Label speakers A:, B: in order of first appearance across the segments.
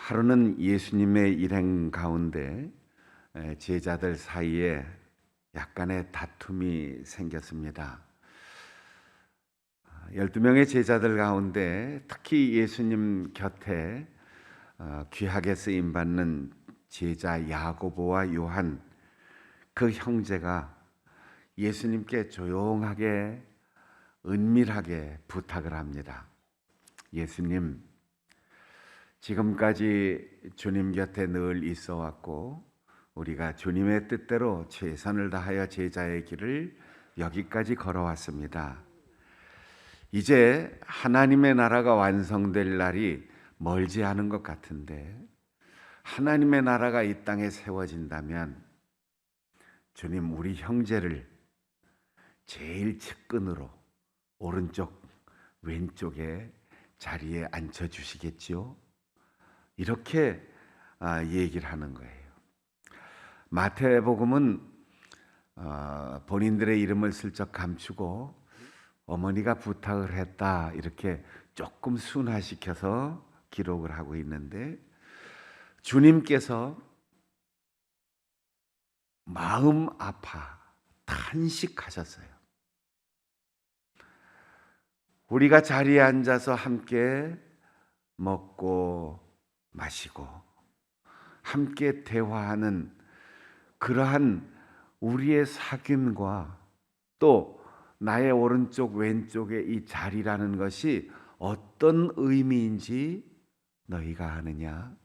A: 하루는 예수님의 일행 가운데 제자들 사이에 약간의 다툼이 생겼습니다. 12명의 제자들 가운데 특히 예수님 곁에 귀하게 쓰임받는 제자 야고보와 요한, 그 형제가 예수님께 조용하게 은밀하게 부탁을 합니다. 예수님, 지금까지 주님 곁에 늘 있어 왔고 우리가 주님의 뜻대로 최선을 다하여 제자의 길을 여기까지 걸어왔습니다. 이제 하나님의 나라가 완성될 날이 멀지 않은 것 같은데, 하나님의 나라가 이 땅에 세워진다면 주님, 우리 형제를 제일 측근으로 오른쪽 왼쪽에 자리에 앉혀주시겠지요? 이렇게 얘기를 하는 거예요. 마태복음은 본인들의 이름을 슬쩍 감추고 어머니가 부탁을 했다 이렇게 조금 순화시켜서 기록을 하고 있는데, 주님께서 마음 아파 탄식하셨어요. 우리가 자리에 앉아서 함께 먹고 마시고 함께 대화하는 그러한 우리의 사귐과 또 나의 오른쪽 왼쪽에 이 자리라는 것이 어떤 의미인지 너희가 아느냐?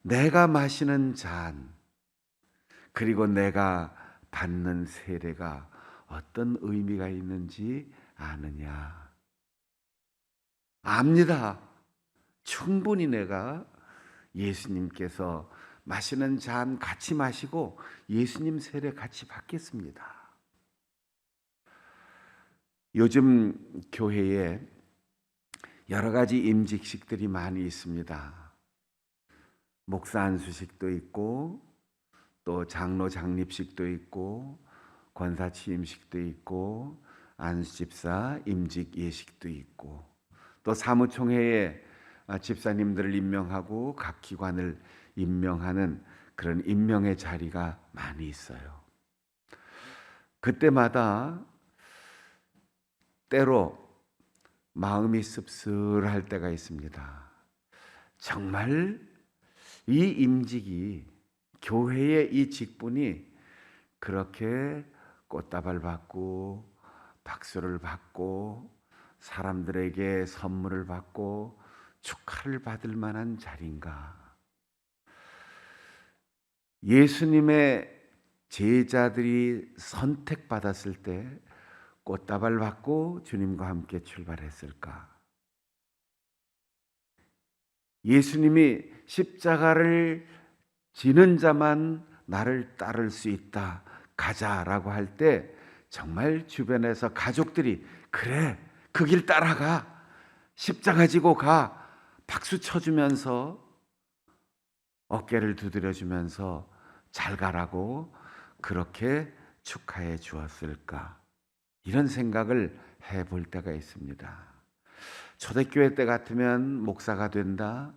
A: 내가 마시는 잔 그리고 내가 받는 세례가 어떤 의미가 있는지 아느냐? 압니다. 충분히 내가 예수님께서 마시는 잔 같이 마시고 예수님 세례 같이 받겠습니다. 요즘 교회에 여러 가지 임직식들이 많이 있습니다. 목사 안수식도 있고 또 장로 장립식도 있고 권사 취임식도 있고 안수집사 임직 예식도 있고 또 사무총회에 집사님들을 임명하고 각 기관을 임명하는 그런 임명의 자리가 많이 있어요. 그때마다 때로 마음이 씁쓸할 때가 있습니다. 정말 이 임직이, 교회의 이 직분이 그렇게 꽃다발 받고 박수를 받고 사람들에게 선물을 받고 축하를 받을 만한 자리인가? 예수님의 제자들이 선택받았을 때 꽃다발 받고 주님과 함께 출발했을까? 예수님이 십자가를 지는 자만 나를 따를 수 있다, 가자라고 할 때 정말 주변에서 가족들이 그래, 그 길 따라가, 십자가 지고 가, 박수 쳐주면서 어깨를 두드려주면서 잘 가라고 그렇게 축하해 주었을까? 이런 생각을 해볼 때가 있습니다. 초대교회 때 같으면 목사가 된다,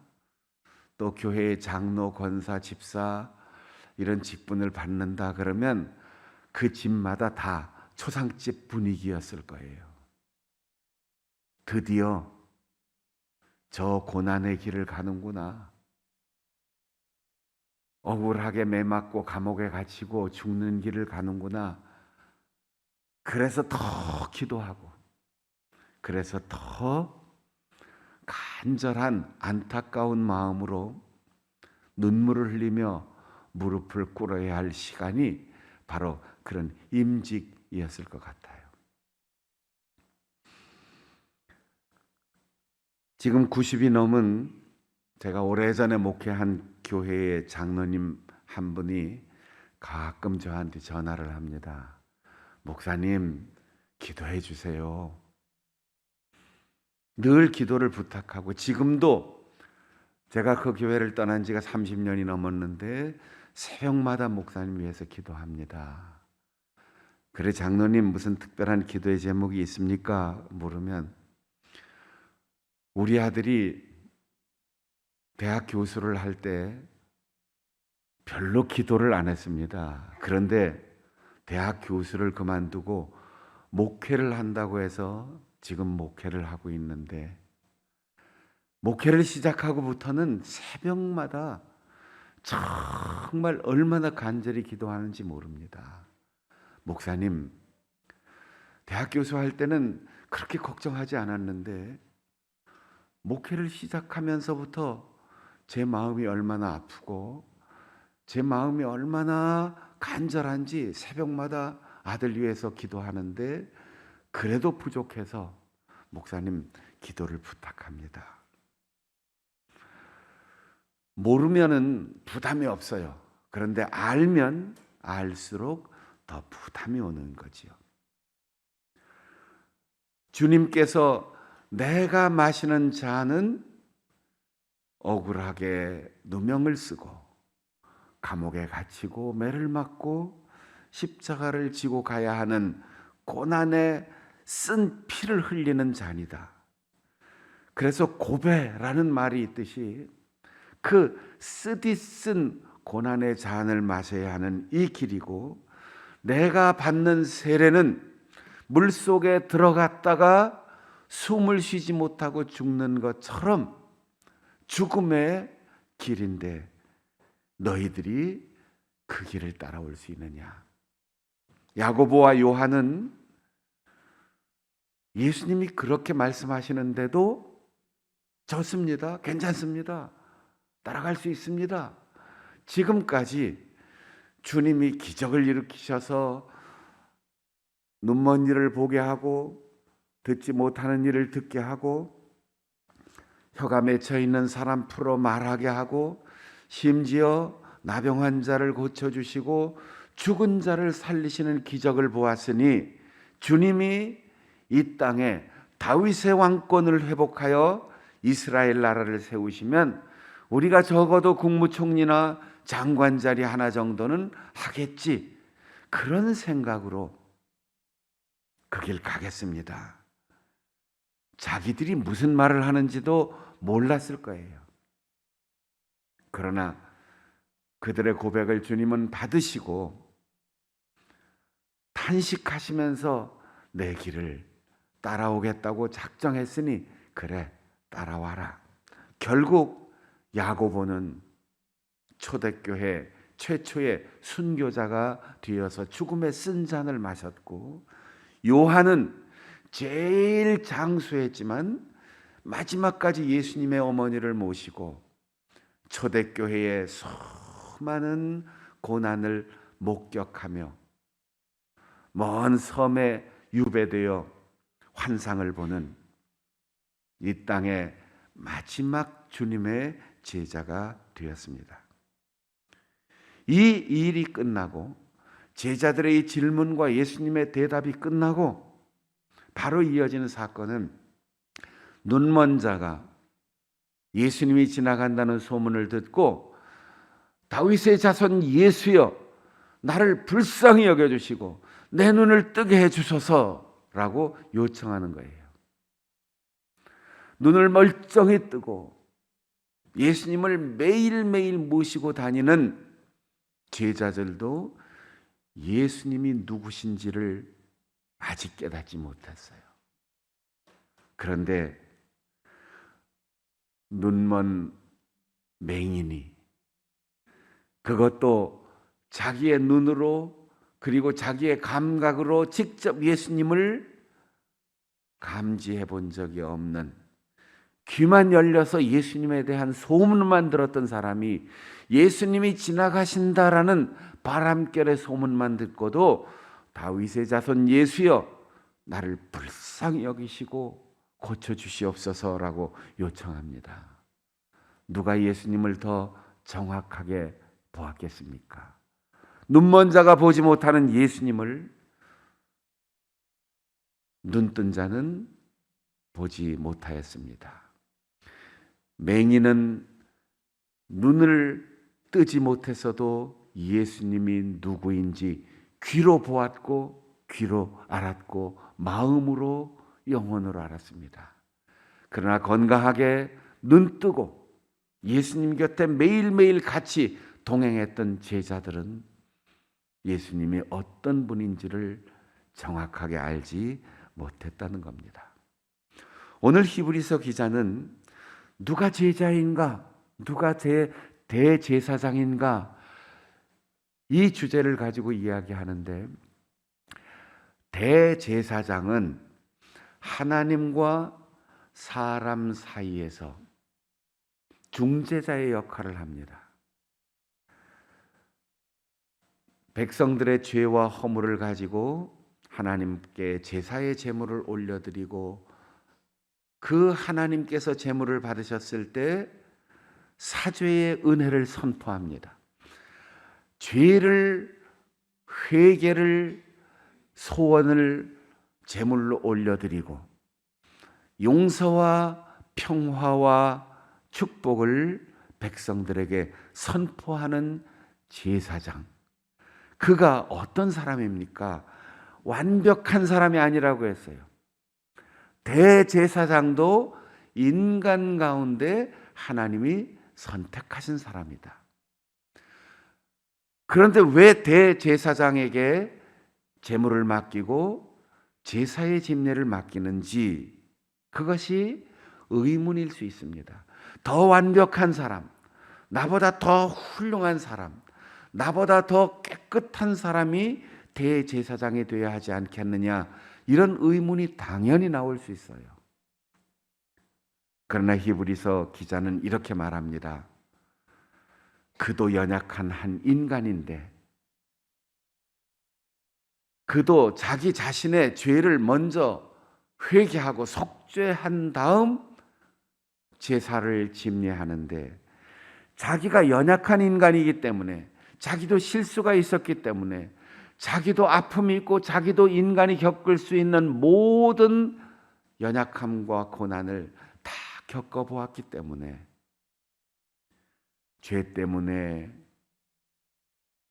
A: 또 교회의 장로, 권사, 집사 이런 직분을 받는다 그러면 그 집마다 다 초상집 분위기였을 거예요. 드디어 저 고난의 길을 가는구나. 억울하게 매맞고 감옥에 갇히고 죽는 길을 가는구나. 그래서 더 기도하고, 그래서 더 간절한 안타까운 마음으로 눈물을 흘리며 무릎을 꿇어야 할 시간이 바로 그런 임직이었을 것 같아요. 지금 90이 넘은 제가 오래전에 목회한 교회의 장로님 한 분이 가끔 저한테 전화를 합니다. 목사님, 기도해 주세요. 늘 기도를 부탁하고, 지금도 제가 그 교회를 떠난 지가 30년이 넘었는데 새벽마다 목사님 위해서 기도합니다. 그래, 장로님 무슨 특별한 기도의 제목이 있습니까? 물으면 우리 아들이 대학 교수를 할 때 별로 기도를 안 했습니다. 그런데 대학 교수를 그만두고 목회를 한다고 해서 지금 목회를 하고 있는데, 목회를 시작하고부터는 새벽마다 정말 얼마나 간절히 기도하는지 모릅니다. 목사님, 대학 교수 할 때는 그렇게 걱정하지 않았는데 목회를 시작하면서부터 제 마음이 얼마나 아프고 제 마음이 얼마나 간절한지 새벽마다 아들 위해서 기도하는데, 그래도 부족해서 목사님 기도를 부탁합니다. 모르면은 부담이 없어요. 그런데 알면 알수록 더 부담이 오는 거지요. 주님께서 내가 마시는 잔은 억울하게 누명을 쓰고 감옥에 갇히고 매를 맞고 십자가를 지고 가야 하는 고난에 쓴 피를 흘리는 잔이다. 그래서 고배라는 말이 있듯이 그 쓰디 쓴 고난의 잔을 마셔야 하는 이 길이고, 내가 받는 세례는 물속에 들어갔다가 숨을 쉬지 못하고 죽는 것처럼 죽음의 길인데 너희들이 그 길을 따라올 수 있느냐. 야고보와 요한은 예수님이 그렇게 말씀하시는데도 좋습니다, 괜찮습니다, 따라갈 수 있습니다. 지금까지 주님이 기적을 일으키셔서 눈먼 이를 보게 하고 듣지 못하는 이를 듣게 하고 혀가 맺혀 있는 사람 풀어 말하게 하고 심지어 나병 환자를 고쳐주시고 죽은 자를 살리시는 기적을 보았으니, 주님이 이 땅에 다윗의 왕권을 회복하여 이스라엘 나라를 세우시면 우리가 적어도 국무총리나 장관 자리 하나 정도는 하겠지, 그런 생각으로 그 길 가겠습니다. 자기들이 무슨 말을 하는지도 몰랐을 거예요. 그러나 그들의 고백을 주님은 받으시고 탄식하시면서 내 길을 따라오겠다고 작정했으니 그래, 따라와라. 결국 야고보는 초대교회 최초의 순교자가 되어서 죽음의 쓴 잔을 마셨고, 요한은 제일 장수했지만 마지막까지 예수님의 어머니를 모시고 초대교회의 수많은 고난을 목격하며 먼 섬에 유배되어 환상을 보는 이 땅의 마지막 주님의 제자가 되었습니다. 이 일이 끝나고 제자들의 이 질문과 예수님의 대답이 끝나고 바로 이어지는 사건은 눈먼 자가 예수님이 지나간다는 소문을 듣고 다윗의 자손 예수여, 나를 불쌍히 여겨주시고 내 눈을 뜨게 해주소서라고 요청하는 거예요. 눈을 멀쩡히 뜨고 예수님을 매일매일 모시고 다니는 제자들도 예수님이 누구신지를 아직 깨닫지 못했어요. 그런데 눈먼 맹인이, 그것도 자기의 눈으로 그리고 자기의 감각으로 직접 예수님을 감지해 본 적이 없는, 귀만 열려서 예수님에 대한 소문만 들었던 사람이 예수님이 지나가신다라는 바람결의 소문만 듣고도 다윗의 자손 예수여, 나를 불쌍히 여기시고 고쳐주시옵소서라고 요청합니다. 누가 예수님을 더 정확하게 보았겠습니까? 눈먼 자가 보지 못하는 예수님을 눈뜬 자는 보지 못하였습니다. 맹인은 눈을 뜨지 못했어도 예수님이 누구인지 귀로 보았고 귀로 알았고 마음으로, 영혼으로 알았습니다. 그러나 건강하게 눈 뜨고 예수님 곁에 매일매일 같이 동행했던 제자들은 예수님이 어떤 분인지를 정확하게 알지 못했다는 겁니다. 오늘 히브리서 기자는 누가 제자인가, 누가 대제사장인가, 이 주제를 가지고 이야기하는데, 대제사장은 하나님과 사람 사이에서 중재자의 역할을 합니다. 백성들의 죄와 허물을 가지고 하나님께 제사의 제물을 올려드리고, 그 하나님께서 제물을 받으셨을 때 사죄의 은혜를 선포합니다. 죄를, 회개를, 소원을 제물로 올려드리고 용서와 평화와 축복을 백성들에게 선포하는 제사장. 그가 어떤 사람입니까? 완벽한 사람이 아니라고 했어요. 대제사장도 인간 가운데 하나님이 선택하신 사람이다. 그런데 왜 대제사장에게 제물을 맡기고 제사의 집례를 맡기는지, 그것이 의문일 수 있습니다. 더 완벽한 사람, 나보다 더 훌륭한 사람, 나보다 더 깨끗한 사람이 대제사장이 되어야 하지 않겠느냐, 이런 의문이 당연히 나올 수 있어요. 그러나 히브리서 기자는 이렇게 말합니다. 그도 연약한 한 인간인데, 그도 자기 자신의 죄를 먼저 회개하고 속죄한 다음 제사를 집례하는데, 자기가 연약한 인간이기 때문에, 자기도 실수가 있었기 때문에, 자기도 아픔이 있고 자기도 인간이 겪을 수 있는 모든 연약함과 고난을 다 겪어보았기 때문에, 죄 때문에,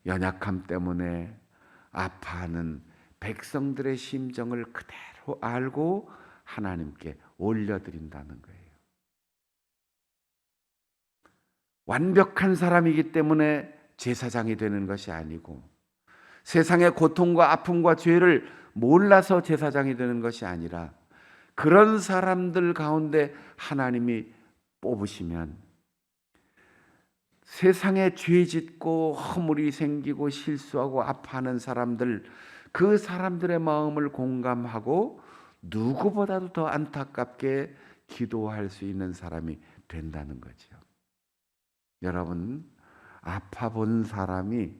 A: 연약함 때문에 아파하는 백성들의 심정을 그대로 알고 하나님께 올려드린다는 거예요. 완벽한 사람이기 때문에 제사장이 되는 것이 아니고, 세상의 고통과 아픔과 죄를 몰라서 제사장이 되는 것이 아니라, 그런 사람들 가운데 하나님이 뽑으시면 세상에 죄 짓고 허물이 생기고 실수하고 아파하는 사람들, 그 사람들의 마음을 공감하고 누구보다도 더 안타깝게 기도할 수 있는 사람이 된다는 거죠. 여러분, 아파 본 사람이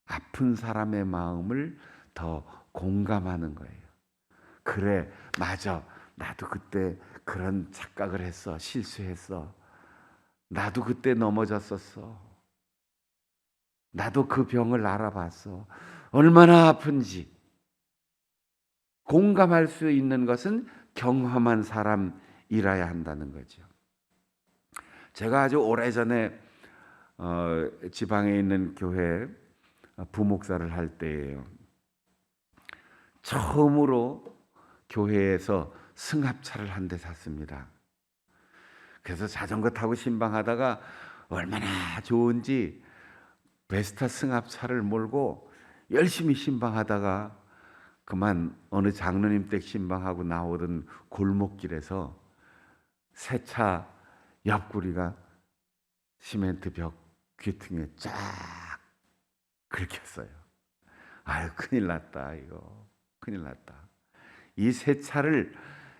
A: 아픈 사람의 마음을 더 공감하는 거예요. 그래, 맞아. 나도 그때 그런 착각을 했어. 실수했어. 나도 그때 넘어졌었어. 나도 그 병을 알아봤어. 얼마나 아픈지. 공감할 수 있는 것은 경험한 사람이라야 한다는 거죠. 제가 아주 오래전에 지방에 있는 교회 부목사를 할 때예요. 처음으로 교회에서 승합차를 한 대 샀습니다. 그래서 자전거 타고 신방하다가 얼마나 좋은지 베스타 승합차를 몰고 열심히 신방하다가 그만 어느 장로님 댁 신방하고 나오던 골목길에서 새 차 옆구리가 시멘트 벽 귀퉁이에 쫙 긁혔어요. 아유, 큰일 났다. 이거 큰일 났다. 이 새 차를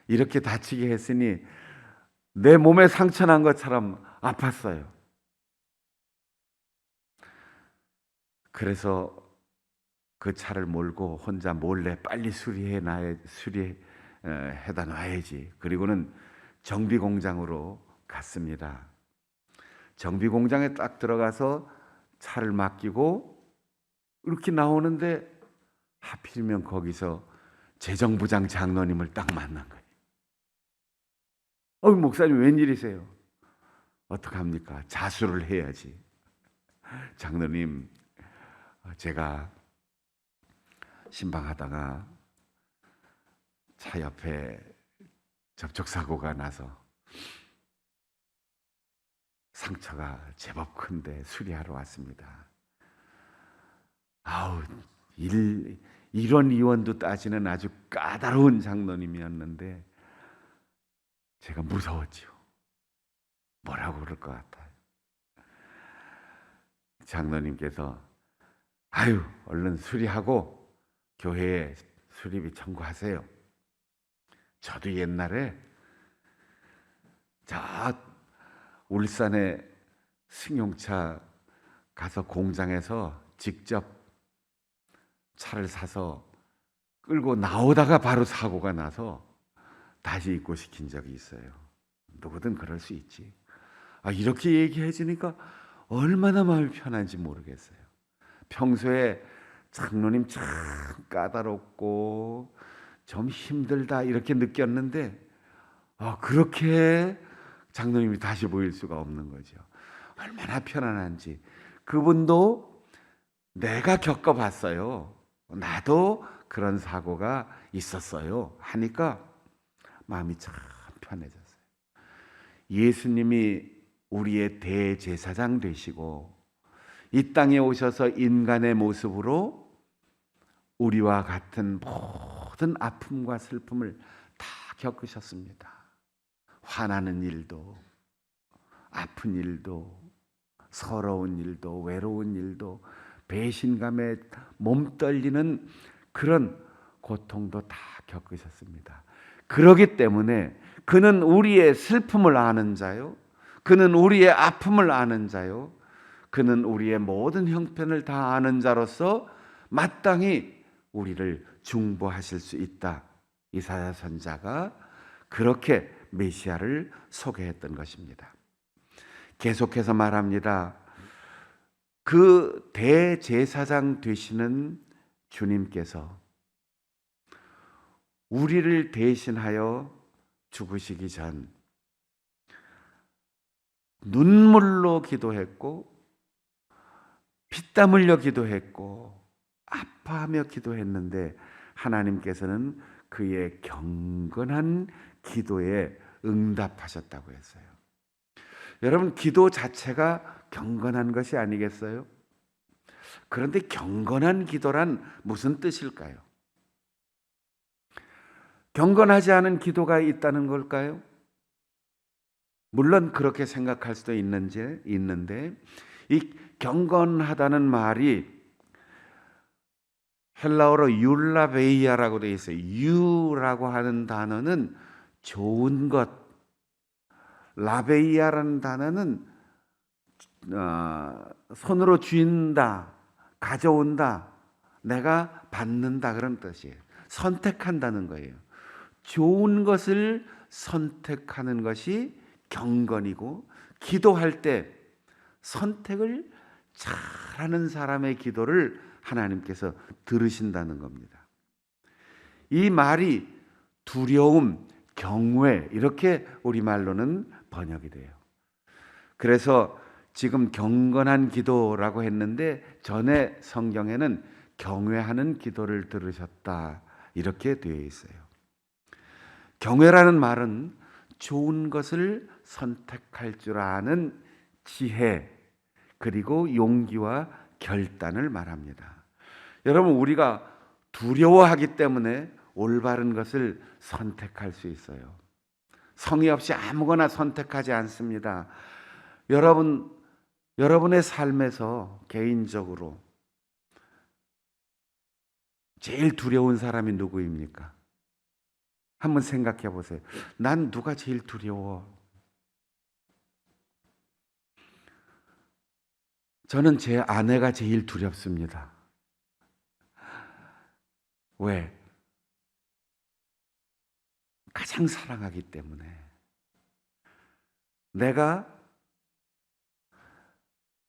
A: 이렇게 다치게 했으니 내 몸에 상처 난 것처럼 아팠어요. 그래서 그 차를 몰고 혼자 몰래 빨리 수리해다 놔야지. 그리고는 정비 공장으로 갔습니다. 정비 공장에 딱 들어가서 차를 맡기고 이렇게 나오는데 하필이면 거기서 재정부장 장로님을 딱 만난 거예요. 목사님 웬일이세요? 어떡합니까? 자수를 해야지. 장로님, 제가 신방하다가 차 옆에 접촉사고가 나서 상처가 제법 큰데 수리하러 왔습니다. 아우, 이런 이원도 따지는 아주 까다로운 장로님이었는데 제가 무서웠지요. 뭐라고 그럴 것 같아요. 장로님께서 아유, 얼른 수리하고 교회에 수리비 청구하세요. 저도 옛날에 저 울산에 승용차 가서 공장에서 직접 차를 사서 끌고 나오다가 바로 사고가 나서 다시 입고시킨 적이 있어요. 누구든 그럴 수 있지. 이렇게 얘기해 주니까 얼마나 마음이 편한지 모르겠어요. 평소에 장로님 참 까다롭고 좀 힘들다 이렇게 느꼈는데 그렇게 장로님이 다시 보일 수가 없는 거죠. 얼마나 편안한지. 그분도 내가 겪어봤어요. 나도 그런 사고가 있었어요. 하니까 마음이 참 편해졌어요. 예수님이 우리의 대제사장 되시고 이 땅에 오셔서 인간의 모습으로 우리와 같은 모든 아픔과 슬픔을 다 겪으셨습니다. 화나는 일도, 아픈 일도, 서러운 일도, 외로운 일도, 배신감에 몸 떨리는 그런 고통도 다 겪으셨습니다. 그러기 때문에 그는 우리의 슬픔을 아는 자요, 그는 우리의 아픔을 아는 자요, 그는 우리의 모든 형편을 다 아는 자로서 마땅히 우리를 중보하실 수 있다. 이사야 선지자가 그렇게 메시아를 소개했던 것입니다. 계속해서 말합니다. 그 대제사장 되시는 주님께서 우리를 대신하여 죽으시기 전 눈물로 기도했고 피땀 흘려 기도했고 아파하며 기도했는데 하나님께서는 그의 경건한 기도에 응답하셨다고 했어요. 여러분, 기도 자체가 경건한 것이 아니겠어요? 그런데 경건한 기도란 무슨 뜻일까요? 경건하지 않은 기도가 있다는 걸까요? 물론 그렇게 생각할 수도 있는데 이 경건하다는 말이 헬라어로 율라베이아라고 되어 있어요. 유라고 하는 단어는 좋은 것, 라베이아라는 단어는 손으로 쥔다, 가져온다, 내가 받는다 그런 뜻이에요. 선택한다는 거예요. 좋은 것을 선택하는 것이 경건이고, 기도할 때 선택을 잘하는 사람의 기도를 하나님께서 들으신다는 겁니다. 이 말이 두려움, 경외 이렇게 우리말로는 번역이 돼요. 그래서 지금 경건한 기도라고 했는데 전에 성경에는 경외하는 기도를 들으셨다 이렇게 되어 있어요. 경외라는 말은 좋은 것을 선택할 줄 아는 지혜 그리고 용기와 결단을 말합니다. 여러분, 우리가 두려워하기 때문에 올바른 것을 선택할 수 있어요. 성의 없이 아무거나 선택하지 않습니다. 여러분의 삶에서 개인적으로 제일 두려운 사람이 누구입니까? 한번 생각해 보세요. 난 누가 제일 두려워? 저는 제 아내가 제일 두렵습니다. 왜? 가장 사랑하기 때문에. 내가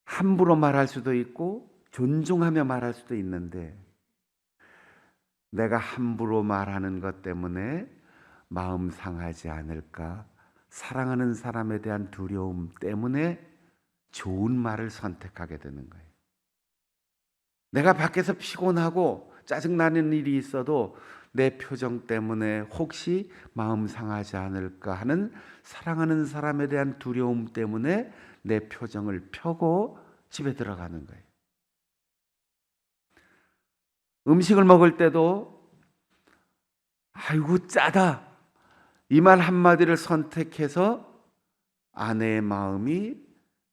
A: 함부로 말할 수도 있고 존중하며 말할 수도 있는데 내가 함부로 말하는 것 때문에 마음 상하지 않을까? 사랑하는 사람에 대한 두려움 때문에 좋은 말을 선택하게 되는 거예요. 내가 밖에서 피곤하고 짜증나는 일이 있어도 내 표정 때문에 혹시 마음 상하지 않을까 하는 사랑하는 사람에 대한 두려움 때문에 내 표정을 펴고 집에 들어가는 거예요. 음식을 먹을 때도 아이고 짜다 이 말 한마디를 선택해서 아내의 마음이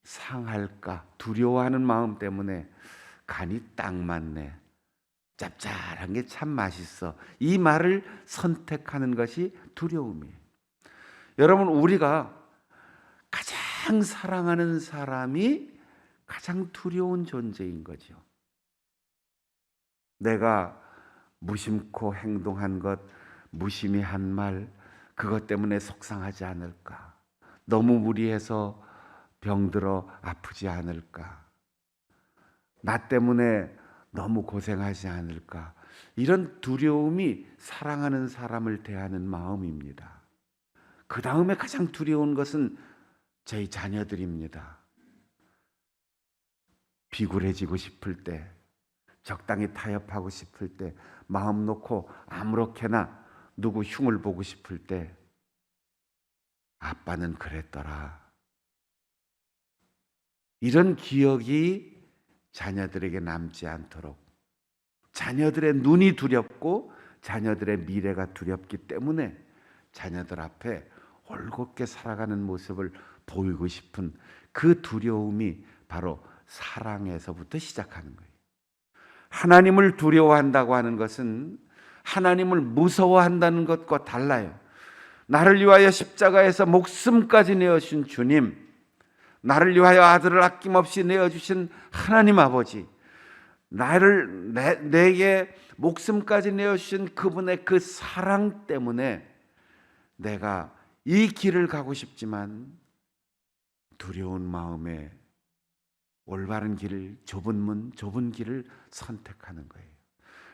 A: 상할까 두려워하는 마음 때문에 간이 딱 맞네, 짭짤한 게 참 맛있어, 이 말을 선택하는 것이 두려움이에요. 여러분, 우리가 가장 사랑하는 사람이 가장 두려운 존재인 거죠. 내가 무심코 행동한 것, 무심히 한 말, 그것 때문에 속상하지 않을까? 너무 무리해서 병들어 아프지 않을까? 나 때문에 너무 고생하지 않을까? 이런 두려움이 사랑하는 사람을 대하는 마음입니다. 그 다음에 가장 두려운 것은 저희 자녀들입니다. 비굴해지고 싶을 때, 적당히 타협하고 싶을 때, 마음 놓고 아무렇게나 누구 흉을 보고 싶을 때, 아빠는 그랬더라. 이런 기억이 자녀들에게 남지 않도록, 자녀들의 눈이 두렵고 자녀들의 미래가 두렵기 때문에 자녀들 앞에 올곧게 살아가는 모습을 보이고 싶은 그 두려움이 바로 사랑에서부터 시작하는 거예요. 하나님을 두려워한다고 하는 것은 하나님을 무서워한다는 것과 달라요. 나를 위하여 십자가에서 목숨까지 내어주신 주님, 나를 위하여 아들을 아낌없이 내어주신 하나님 아버지, 내게 목숨까지 내어주신 그분의 그 사랑 때문에 내가 이 길을 가고 싶지만 두려운 마음에 올바른 길을, 좁은 길을 선택하는 거예요.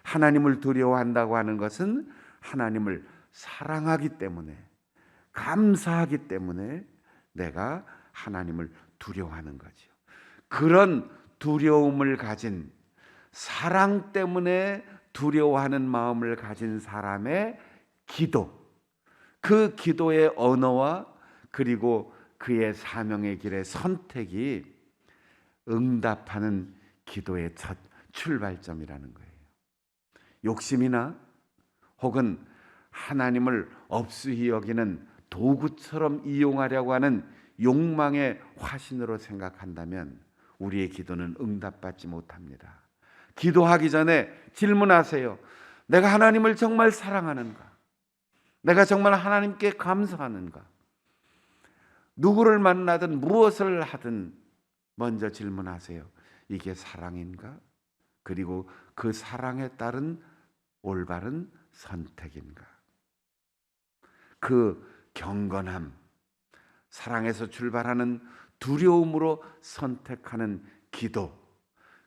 A: 하나님을 두려워한다고 하는 것은 하나님을 사랑하기 때문에, 감사하기 때문에 내가 하나님을 두려워하는 거죠. 그런 두려움을 가진, 사랑 때문에 두려워하는 마음을 가진 사람의 기도, 그 기도의 언어와 그리고 그의 사명의 길의 선택이 응답하는 기도의 첫 출발점이라는 거예요. 욕심이나 혹은 하나님을 업수히 여기는 도구처럼 이용하려고 하는 욕망의 화신으로 생각한다면 우리의 기도는 응답받지 못합니다. 기도하기 전에 질문하세요. 내가 하나님을 정말 사랑하는가? 내가 정말 하나님께 감사하는가? 누구를 만나든 무엇을 하든 먼저 질문하세요. 이게 사랑인가? 그리고 그 사랑에 따른 올바른 선택인가? 그 경건함, 사랑에서 출발하는 두려움으로 선택하는 기도,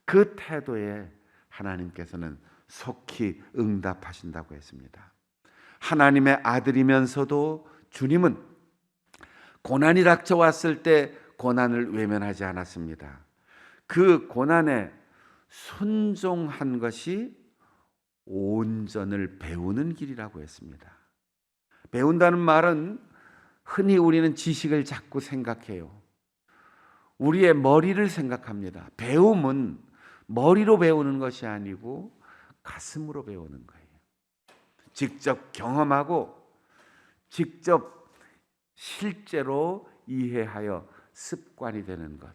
A: 그 태도에 하나님께서는 속히 응답하신다고 했습니다. 하나님의 아들이면서도 주님은 고난이 닥쳐왔을 때 고난을 외면하지 않았습니다. 그 고난에 순종한 것이 온전을 배우는 길이라고 했습니다. 배운다는 말은 흔히 우리는 지식을 자꾸 생각해요. 우리의 머리를 생각합니다. 배움은 머리로 배우는 것이 아니고 가슴으로 배우는 거예요. 직접 경험하고 직접 실제로 이해하여 습관이 되는 것.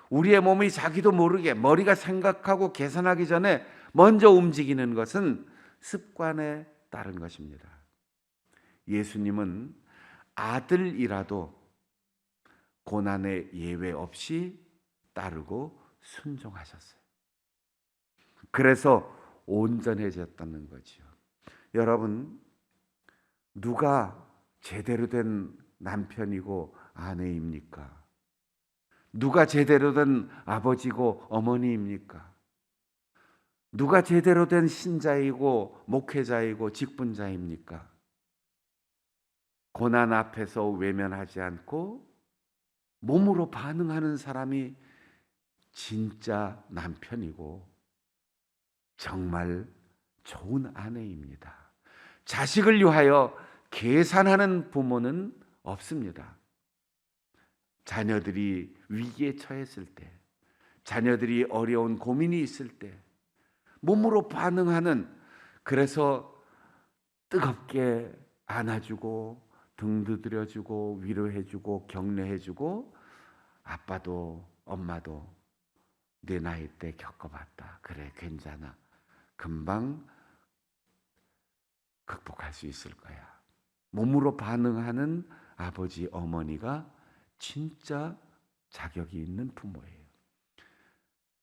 A: 우리의 몸이 자기도 모르게 머리가 생각하고 계산하기 전에 먼저 움직이는 것은 습관에 따른 것입니다. 예수님은 아들이라도 고난의 예외 없이 따르고 순종하셨어요. 그래서 온전해졌다는 거죠. 여러분, 누가 제대로 된 남편이고 아내입니까? 누가 제대로 된 아버지고 어머니입니까? 누가 제대로 된 신자이고 목회자이고 직분자입니까? 고난 앞에서 외면하지 않고 몸으로 반응하는 사람이 진짜 남편이고 정말 좋은 아내입니다. 자식을 위하여 계산하는 부모는 없습니다. 자녀들이 위기에 처했을 때, 자녀들이 어려운 고민이 있을 때 몸으로 반응하는, 그래서 뜨겁게 안아주고 등 두드려주고 위로해주고 격려해주고, 아빠도 엄마도 내 나이 때 겪어봤다. 그래, 괜찮아. 금방 극복할 수 있을 거야. 몸으로 반응하는 아버지, 어머니가 진짜 자격이 있는 부모예요.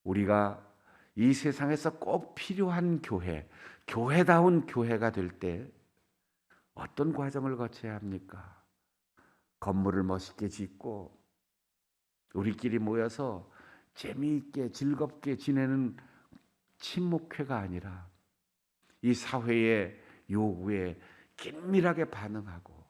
A: 우리가 이 세상에서 꼭 필요한 교회, 교회다운 교회가 될 때 어떤 과정을 거쳐야 합니까? 건물을 멋있게 짓고 우리끼리 모여서 재미있게 즐겁게 지내는 친목회가 아니라 이 사회의 요구에 긴밀하게 반응하고,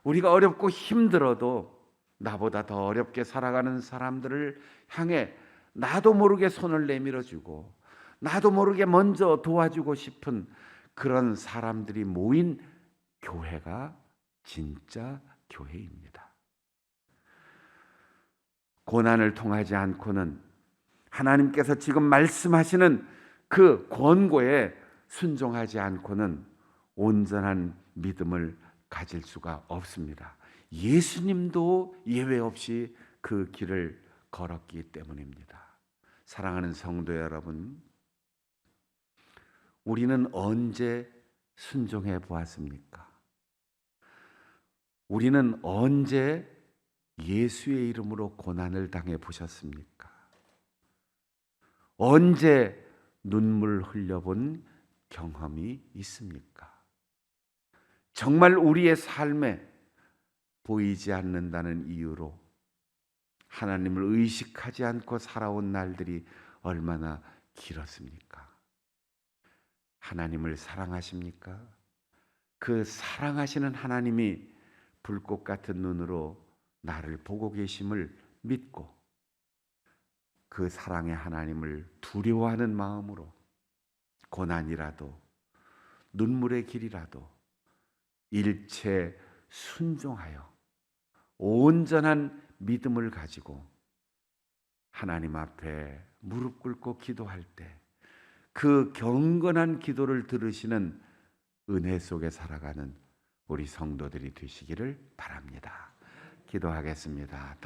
A: 우리가 어렵고 힘들어도 나보다 더 어렵게 살아가는 사람들을 향해 나도 모르게 손을 내밀어주고 나도 모르게 먼저 도와주고 싶은 그런 사람들이 모인 교회가 진짜 교회입니다. 고난을 통하지 않고는 하나님께서 지금 말씀하시는 그 권고에 순종하지 않고는 온전한 믿음을 가질 수가 없습니다. 예수님도 예외 없이 그 길을 걸었기 때문입니다. 사랑하는 성도 여러분, 우리는 언제 순종해 보았습니까? 우리는 언제 예수의 이름으로 고난을 당해 보셨습니까? 언제 눈물 흘려본 경험이 있습니까? 정말 우리의 삶에 보이지 않는다는 이유로 하나님을 의식하지 않고 살아온 날들이 얼마나 길었습니까? 하나님을 사랑하십니까? 그 사랑하시는 하나님이 불꽃 같은 눈으로 나를 보고 계심을 믿고 그 사랑의 하나님을 두려워하는 마음으로 고난이라도 눈물의 길이라도 일체 순종하여 온전한 믿음을 가지고 하나님 앞에 무릎 꿇고 기도할 때 그 경건한 기도를 들으시는 은혜 속에 살아가는 우리 성도들이 되시기를 바랍니다. 기도하겠습니다.